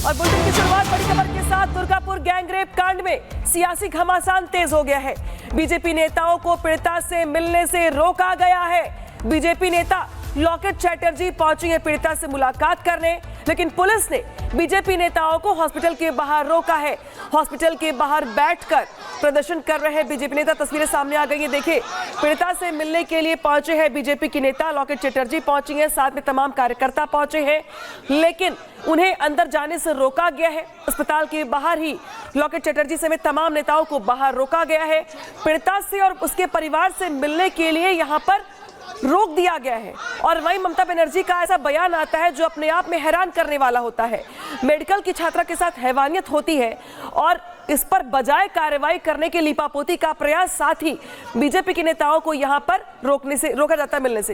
और बुलेटिन की शुरुआत बड़ी खबर के साथ। दुर्गापुर गैंगरेप कांड में सियासी घमासान तेज हो गया है। बीजेपी नेताओं को पीड़िता से मिलने से रोका गया है। बीजेपी नेता लॉकेट चैटर्जी पहुंची है पीड़िता से मुलाकात करने, लेकिन पुलिस ने बीजेपी नेताओं को हॉस्पिटल के बाहर रोका है। हॉस्पिटल के बाहर बैठकर प्रदर्शन कर रहे बीजेपी नेता, तस्वीरें सामने आ गई हैं। देखिए, पीड़िता से मिलने के लिए पहुंचे हैं बीजेपी की नेता लॉकेट चैटर्जी पहुंची हैं, साथ में तमाम कार्यकर्ता पहुंचे हैं, लेकिन उन्हें अंदर जाने से रोका गया है। अस्पताल के बाहर ही लॉकेट चैटर्जी समेत तमाम नेताओं को बाहर रोका गया है। पीड़िता से और उसके परिवार से मिलने के लिए यहां पर रोक दिया गया है। और वहीं ममता बनर्जी का ऐसा बयान आता है जो अपने आप में हैरान करने वाला होता है। मेडिकल की छात्रा के साथ हैवानियत होती है और इस पर बजाय कार्रवाई करने के लीपापोती का प्रयास, साथ ही बीजेपी के नेताओं को यहां पर रोका जाता है मिलने से।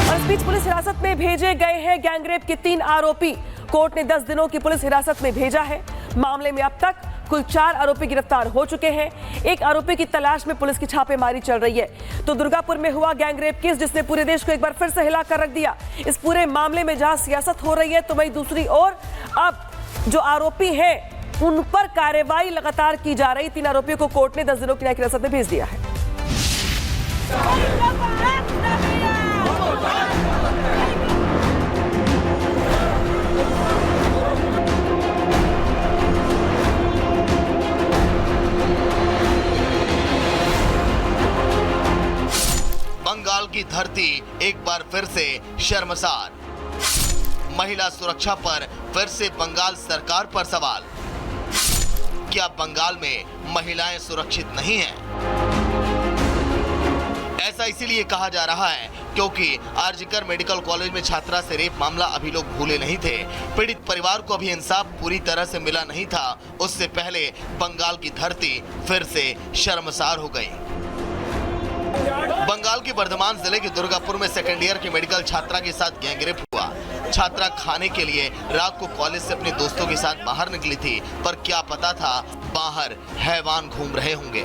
और इस बीच पुलिस हिरासत में भेजे गए हैं गैंगरेप के 3 आरोपी। कोर्ट ने 10 दिनों की पुलिस हिरासत में भेजा है। मामले में अब तक कुल 4 आरोपी गिरफ्तार हो चुके हैं। एक आरोपी की तलाश में पुलिस की छापेमारी चल रही है। तो दुर्गापुर में हुआ गैंगरेप केस जिसने पूरे देश को एक बार फिर से हिला कर रख दिया। इस पूरे मामले में जहां सियासत हो रही है, तो वहीं दूसरी ओर अब जो आरोपी हैं उन पर कार्रवाई लगातार की जा रही। 3 आरोपियों को कोर्ट ने 10 दिनों की न्यायिक हिरासत में भेज दिया है। बंगाल की धरती एक बार फिर से शर्मसार। महिला सुरक्षा पर फिर से बंगाल सरकार पर सवाल। क्या बंगाल में महिलाएं सुरक्षित नहीं हैं? ऐसा इसीलिए कहा जा रहा है क्योंकि आरजीकर मेडिकल कॉलेज में छात्रा से रेप मामला अभी लोग भूले नहीं थे। पीड़ित परिवार को अभी इंसाफ पूरी तरह से मिला नहीं था। उससे पहले बंगाल की धरती फिर से शर्मसार हो गई। बंगाल के बर्धमान जिले के दुर्गापुर में सेकेंड ईयर की मेडिकल छात्रा के साथ गैंगरेप हुआ। छात्रा खाने के लिए रात को कॉलेज से अपने दोस्तों के साथ बाहर निकली थी, पर क्या पता था बाहर हैवान घूम रहे होंगे।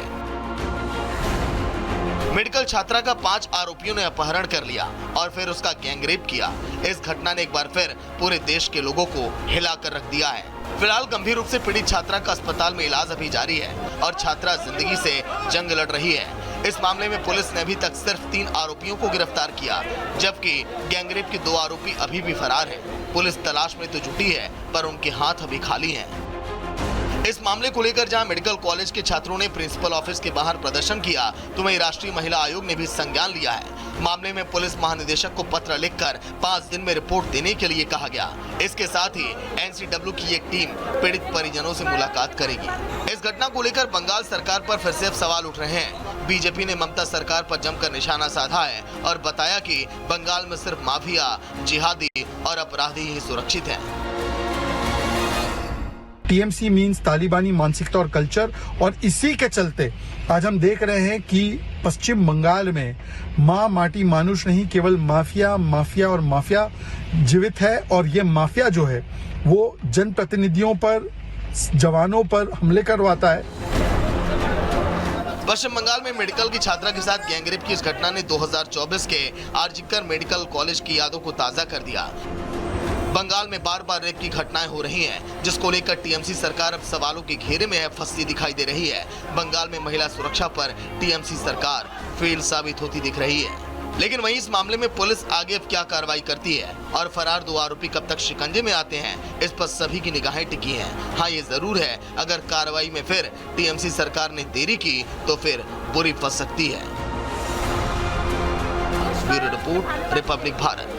मेडिकल छात्रा का 5 आरोपियों ने अपहरण कर लिया और फिर उसका गैंगरेप किया। इस घटना ने एक बार फिर पूरे देश के लोगों को हिलाकर रख दिया है। फिलहाल गंभीर रूप से पीड़ित छात्रा का अस्पताल में इलाज अभी जारी है और छात्रा जिंदगी से जंग लड़ रही है। इस मामले में पुलिस ने अभी तक सिर्फ 3 आरोपियों को गिरफ्तार किया, जबकि गैंगरेप के 2 आरोपी अभी भी फरार हैं। पुलिस तलाश में तो जुटी है, पर उनके हाथ अभी खाली हैं। इस मामले को लेकर जहां मेडिकल कॉलेज के छात्रों ने प्रिंसिपल ऑफिस के बाहर प्रदर्शन किया, तो वहीं राष्ट्रीय महिला आयोग ने भी संज्ञान लिया है। मामले में पुलिस महानिदेशक को पत्र लिखकर 5 दिन में रिपोर्ट देने के लिए कहा गया। इसके साथ ही एनसीडब्ल्यू की एक टीम पीड़ित परिजनों से मुलाकात करेगी। इस घटना को लेकर बंगाल सरकार पर फिर से सवाल उठ रहे हैं। बीजेपी ने ममता सरकार पर जमकर निशाना साधा है और बताया कि बंगाल में सिर्फ माफिया, जिहादी और अपराधी ही सुरक्षित हैं। टीएमसी मीन्स तालिबानी मानसिकता और कल्चर, और इसी के चलते आज हम देख रहे हैं कि पश्चिम बंगाल में माँ माटी मानुष नहीं, केवल माफिया माफिया और माफिया जीवित है। और ये माफिया जो है वो जनप्रतिनिधियों पर, जवानों पर हमले करवाता है। पश्चिम बंगाल में मेडिकल की छात्रा के साथ गैंगरेप की इस घटना ने 2024 के आरजीकर मेडिकल कॉलेज की यादों को ताजा कर दिया। बंगाल में बार बार रेप की घटनाएं हो रही हैं, जिसको लेकर टीएमसी सरकार अब सवालों के घेरे में फंसी दिखाई दे रही है। बंगाल में महिला सुरक्षा पर टीएमसी सरकार फेल साबित होती दिख रही है। लेकिन वहीं इस मामले में पुलिस आगे अब क्या कार्रवाई करती है और फरार 2 आरोपी कब तक शिकंजे में आते हैं, इस पर सभी की निगाहें टिकी हैं। हाँ, ये जरूर है, अगर कार्रवाई में फिर टीएमसी सरकार ने देरी की तो फिर बुरी फंस सकती है। Bureau report, Republic Bharat.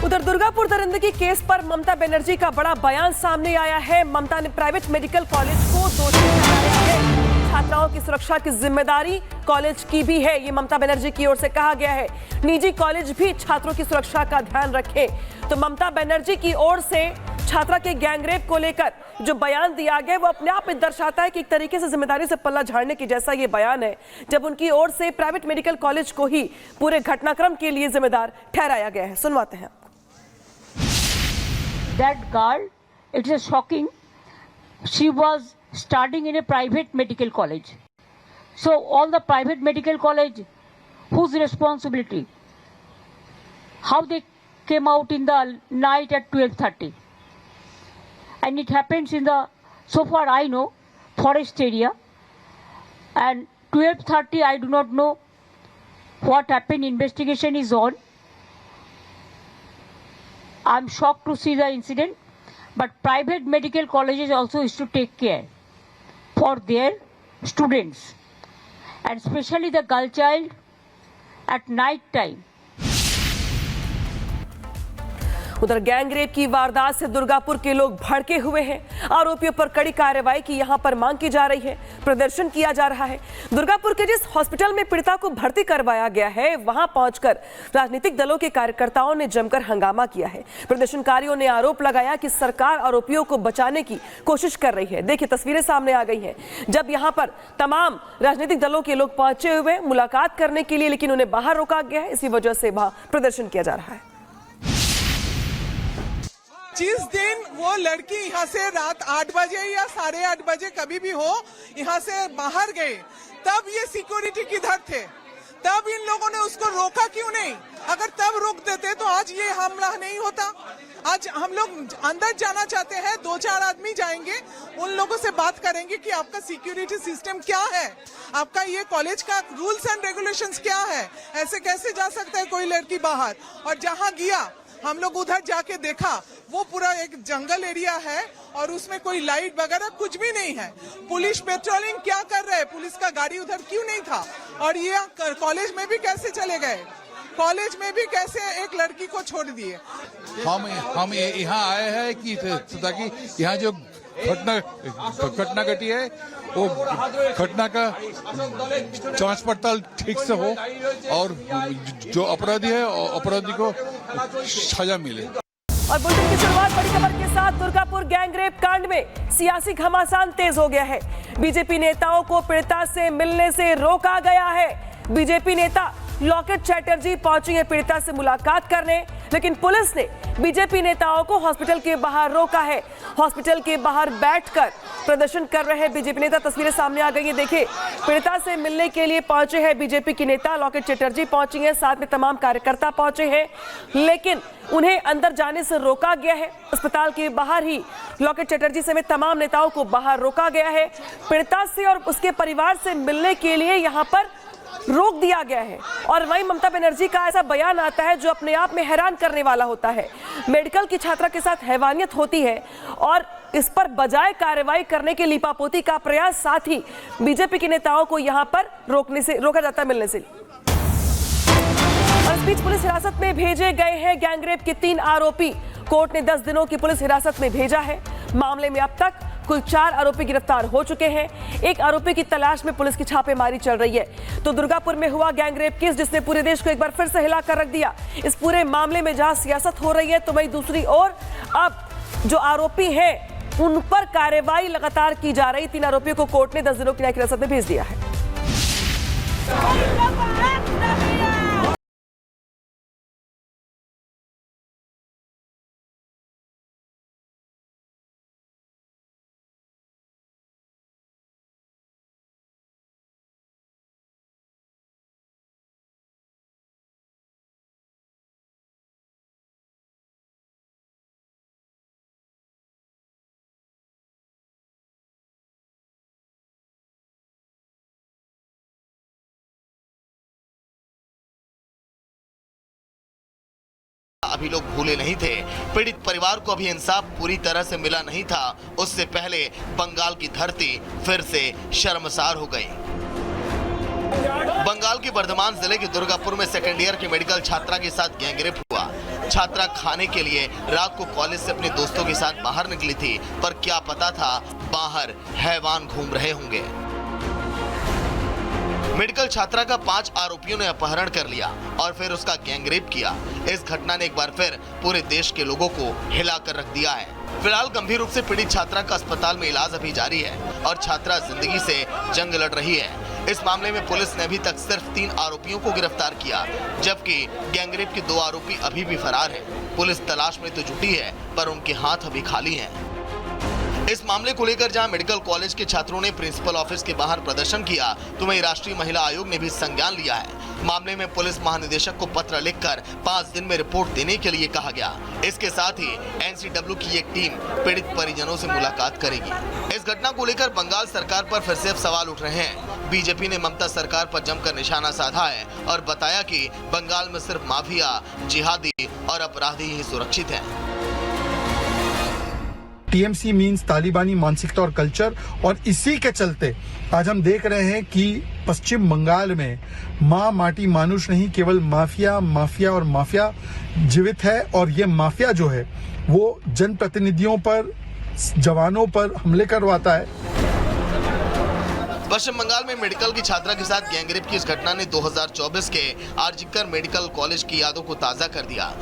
उधर दुर्गापुर दरिंदगी केस पर ममता बनर्जी का बड़ा बयान सामने आया है। ममता ने प्राइवेट मेडिकल कॉलेज को दोषी ठहराया है। छात्राओं की सुरक्षा की जिम्मेदारी कॉलेज की भी है, ये ममता बनर्जी की ओर से कहा गया है। निजी कॉलेज भी छात्रों की सुरक्षा का ध्यान रखें। तो ममता बनर्जी की ओर से छात्रा के गैंगरेप को लेकर जो बयान दिया गया वो अपने आप में दर्शाता है कि एक तरीके से जिम्मेदारी से पल्ला झाड़ने की जैसा ये बयान है, जब उनकी ओर से प्राइवेट मेडिकल कॉलेज को ही पूरे घटनाक्रम के लिए जिम्मेदार ठहराया गया है। सुनवाते हैं। That girl, it is shocking. She was studying in a private medical college. So all the private medical college, whose responsibility? How they came out in the night at 12:30. And it happens in the, so far I know, forest area. And 12:30, I do not know what happened. Investigation is on. I'm shocked to see the incident. But private medical colleges also is to take care for their students. And especially the girl child at night time. उधर gangrape की वारदात से दुर्गापुर के लोग भड़के हुए हैं। आरोपियों पर कड़ी कार्रवाई की यहां पर मांग की जा रही है, प्रदर्शन किया जा रहा है। दुर्गापुर के जिस हॉस्पिटल में पीड़िता को भर्ती करवाया गया है, वहां पहुंचकर राजनीतिक दलों के कार्यकर्ताओं ने जमकर हंगामा किया है। प्रदर्शनकारियों ने आरोप लगाया कि सरकार आरोपियों को बचाने की कोशिश कर रही है। देखिए, तस्वीरें सामने आ गई हैं जब यहां पर तमाम राजनीतिक दलों के लोग पहुंचे हुए मुलाकात करने के लिए, लेकिन उन्हें बाहर रोका गया है। इसी वजह से वहां प्रदर्शन किया जा रहा है। जिस दिन वो लड़की यहाँ से रात 8 बजे या 8:30 बजे कभी भी हो यहाँ से बाहर गए, तब ये सिक्योरिटी किधर थे? तब इन लोगों ने उसको रोका क्यों नहीं? अगर तब रोक देते तो आज ये हमला नहीं होता। आज हम लोग अंदर जाना चाहते हैं, 2-4 आदमी जाएंगे, उन लोगों से बात करेंगे कि आपका सिक्योरिटी सिस्टम क्या है, आपका ये कॉलेज का रूल्स एंड रेगुलेशंस क्या है, ऐसे कैसे जा सकता है कोई लड़की बाहर। और जहाँ गया हम लोग उधर जाके देखा, वो पूरा एक जंगल एरिया है और उसमें कोई लाइट वगैरह कुछ भी नहीं है। पुलिस पेट्रोलिंग क्या कर रहे हैं? पुलिस का गाड़ी उधर क्यों नहीं था? और ये कॉलेज में भी कैसे चले गए? कॉलेज में भी कैसे एक लड़की को छोड़ दिए? हम यहाँ आए हैं कि ताकि यहाँ जो घटना घटी है वो घटना का जांच पड़ताल ठीक से हो और जो अपराधी है अपराधी को सजा मिले। और बुलेटिन की शुरुआत बड़ी खबर के साथ। दुर्गापुर गैंगरेप कांड में सियासी घमासान तेज हो गया है। बीजेपी नेताओं को पीड़िता से मिलने से रोका गया है। बीजेपी नेता लॉकेट चैटर्जी पहुंची है पीड़िता से मुलाकात करने, लेकिन पुलिस ने बीजेपी नेताओं को हॉस्पिटल के बाहर रोका है। हॉस्पिटल के बाहर बैठकर प्रदर्शन कर रहे हैं बीजेपी नेता। तस्वीरें सामने आ गई हैं, देखिए, पीड़िता से मिलने के लिए पहुंचे हैं बीजेपी की नेता लॉकेट चैटर्जी पहुंची हैं, साथ में तमाम कार्यकर्ता पहुंचे हैं, लेकिन उन्हें अंदर जाने से रोका गया है। अस्पताल के बाहर ही लॉकेट चैटर्जी समेत तमाम नेताओं को बाहर रोका गया है। पीड़िता से और उसके परिवार से मिलने के लिए यहां पर रोक दिया गया है। और वहीं ममता बनर्जी का ऐसा बयान आता है जो अपने आप में हैरान करने वाला होता है। मेडिकल की छात्रा के साथ हैवानियत होती है और इस पर बजाय कार्रवाई करने के लीपापोती का प्रयास, साथ ही बीजेपी के नेताओं को यहां पर रोका जाता है मिलने से। और इस बीच पुलिस हिरासत में भेजे गए हैं गैंगरेप के 3 आरोपी। कोर्ट ने 10 दिनों की पुलिस हिरासत में भेजा है। मामले में अब तक कुल 4 आरोपी गिरफ्तार हो चुके हैं। एक आरोपी की तलाश में पुलिस की छापेमारी चल रही है। तो दुर्गापुर में हुआ गैंगरेप केस जिसने पूरे देश को एक बार फिर से हिला कर रख दिया। इस पूरे मामले में जहां सियासत हो रही है, तो वहीं दूसरी ओर अब जो आरोपी हैं उन पर कार्रवाई लगातार की जा रही। 3 आरोपियों को कोर्ट ने 10 दिनों की न्यायिक हिरासत में भेज दिया है। अभी लोग भूले नहीं थे। पीड़ित परिवार को अभी इंसाफ पूरी तरह से मिला नहीं था। उससे पहले बंगाल की धरती फिर से शर्मसार हो गई। बंगाल के वर्धमान जिले के दुर्गापुर में सेकेंड ईयर की मेडिकल छात्रा के साथ गैंगरेप हुआ। छात्रा खाने के लिए रात को कॉलेज से अपने दोस्तों के साथ बाहर निकली थी, पर क्या पता था बाहर हैवान घूम रहे होंगे। मेडिकल छात्रा का 5 आरोपियों ने अपहरण कर लिया और फिर उसका गैंगरेप किया। इस घटना ने एक बार फिर पूरे देश के लोगों को हिला कर रख दिया है। फिलहाल गंभीर रूप से पीड़ित छात्रा का अस्पताल में इलाज अभी जारी है और छात्रा जिंदगी से जंग लड़ रही है। इस मामले में पुलिस ने अभी तक सिर्फ 3 आरोपियों को गिरफ्तार किया, जबकि गैंगरेप के 2 आरोपी अभी भी फरार हैं। पुलिस तलाश में तो जुटी है, पर उनके हाथ अभी खाली हैं। इस मामले को लेकर जहां मेडिकल कॉलेज के छात्रों ने प्रिंसिपल ऑफिस के बाहर प्रदर्शन किया, तो वहीं राष्ट्रीय महिला आयोग ने भी संज्ञान लिया है। मामले में पुलिस महानिदेशक को पत्र लिखकर 5 दिन में रिपोर्ट देने के लिए कहा गया। इसके साथ ही एनसीडब्ल्यू की एक टीम पीड़ित परिजनों से मुलाकात करेगी। इस घटना को लेकर बंगाल सरकार पर फिर से अब सवाल उठ रहे हैं। बीजेपी ने ममता सरकार पर जमकर निशाना साधा है और बताया कि बंगाल में सिर्फ माफिया, जिहादी और अपराधी ही सुरक्षित हैं। टीएमसी मीन्स तालिबानी मानसिकता और कल्चर, और इसी के चलते आज हम देख रहे हैं कि पश्चिम बंगाल में माँ माटी मानुष नहीं, केवल माफिया और माफिया जीवित है। और ये माफिया जो है वो जनप्रतिनिधियों पर, जवानों पर हमले करवाता है। पश्चिम बंगाल में मेडिकल की छात्रा के साथ गैंगरेप की इस घटना ने 2024 के आरजीकर मेडिकल कॉलेज की यादों को ताजा कर दिया।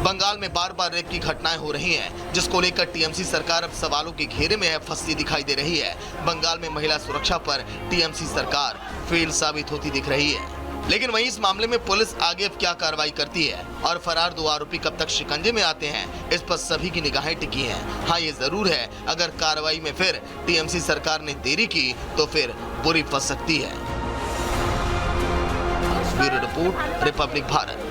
बंगाल में बार बार रेप की घटनाएं हो रही हैं, जिसको लेकर टीएमसी सरकार अब सवालों के घेरे में फंसी दिखाई दे रही है। बंगाल में महिला सुरक्षा पर टीएमसी सरकार फेल साबित होती दिख रही है। लेकिन वहीं इस मामले में पुलिस आगे अब क्या कार्रवाई करती है और फरार 2 आरोपी कब तक शिकंजे में आते हैं, इस पर सभी की निगाहें टिकी हैं। हाँ, ये जरूर है, अगर कार्रवाई में फिर टीएमसी सरकार ने देरी की तो फिर बुरी फंस सकती है। Bureau report, Republic Bharat.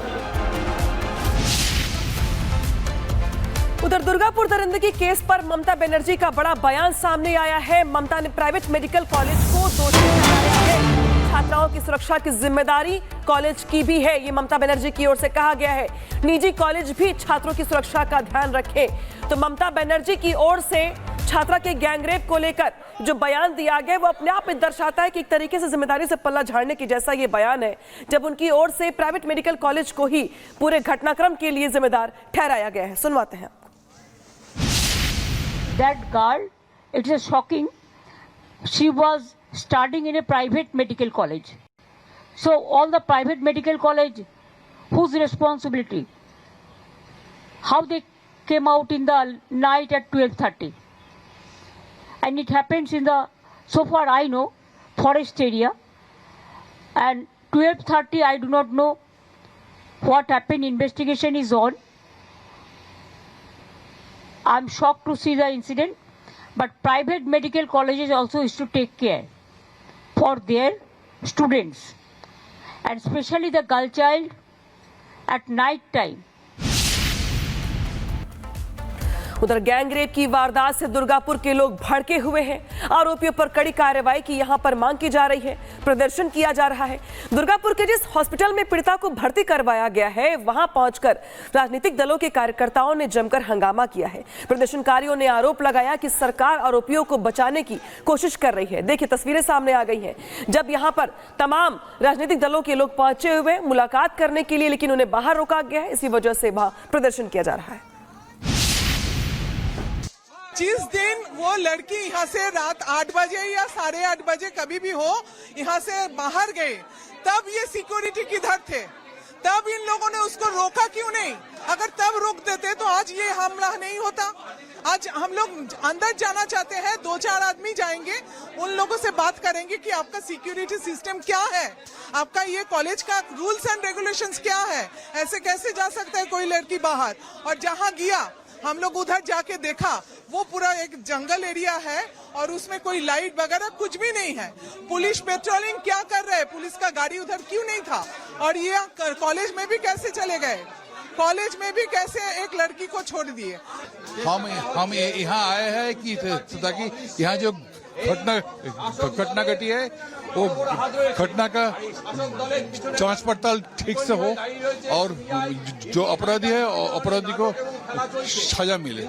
उधर दुर्गापुर दरिंदगी केस पर ममता बनर्जी का बड़ा बयान सामने आया है। ममता ने प्राइवेट मेडिकल कॉलेज को दोषी ठहराया है। छात्राओं की सुरक्षा की जिम्मेदारी कॉलेज की भी है, ये ममता बनर्जी की ओर से कहा गया है। निजी कॉलेज भी छात्रों की सुरक्षा का ध्यान रखें। तो ममता बनर्जी की ओर से छात्रा के गैंगरेप को लेकर जो बयान दिया गया वो अपने आप में दर्शाता है कि एक तरीके से जिम्मेदारी से पल्ला झाड़ने की जैसा ये बयान है, जब उनकी ओर से प्राइवेट मेडिकल कॉलेज को ही पूरे घटनाक्रम के लिए जिम्मेदार ठहराया गया है। सुनवाते हैं। That girl, it is shocking. She was studying in a private medical college. So all the private medical college, whose responsibility? How they came out in the night at 12:30, and it happens in the, so far I know, forest area. And 12:30, I do not know what happened. Investigation is on. I'm shocked to see the incident, but private medical colleges also is to take care for their students, and especially the girl child at night time. उधर gangrape की वारदात से दुर्गापुर के लोग भड़के हुए हैं। आरोपियों पर कड़ी कार्रवाई की यहां पर मांग की जा रही है, प्रदर्शन किया जा रहा है। दुर्गापुर के जिस हॉस्पिटल में पीड़िता को भर्ती करवाया गया है, वहां पहुंचकर राजनीतिक दलों के कार्यकर्ताओं ने जमकर हंगामा किया है। प्रदर्शनकारियों ने आरोप लगाया कि सरकार आरोपियों को बचाने की कोशिश कर रही है। देखिए, तस्वीरें सामने आ गई हैं जब यहां पर तमाम राजनीतिक दलों के लोग पहुंचे हुए मुलाकात करने के लिए, लेकिन उन्हें बाहर रोका गया है। इसी वजह से वहां प्रदर्शन किया जा रहा है। जिस दिन वो लड़की यहाँ से रात 8 बजे या 8:30 बजे कभी भी हो यहाँ से बाहर गए, तब ये सिक्योरिटी किधर थे? तब इन लोगों ने उसको रोका क्यों नहीं? अगर तब रोक देते तो आज ये हमला नहीं होता। आज हम लोग अंदर जाना चाहते हैं, 2-4 आदमी जाएंगे, उन लोगों से बात करेंगे कि आपका सिक्योरिटी सिस्टम क्या है, आपका ये कॉलेज का रूल्स एंड रेगुलेशंस क्या है, ऐसे कैसे जा सकता है कोई लड़की बाहर। और जहाँ गया हम लोग उधर जाके देखा, वो पूरा एक जंगल एरिया है और उसमें कोई लाइट वगैरह कुछ भी नहीं है। पुलिस पेट्रोलिंग क्या कर रहे हैं? पुलिस का गाड़ी उधर क्यों नहीं था? और ये कॉलेज में भी कैसे चले गए? कॉलेज में भी कैसे एक लड़की को छोड़ दिए? हम यहाँ आए हैं कि ताकि यहाँ जो घटना घटी है वो घटना का जांच पड़ताल ठीक से हो और जो अपराधी है अपराधी को सजा मिले।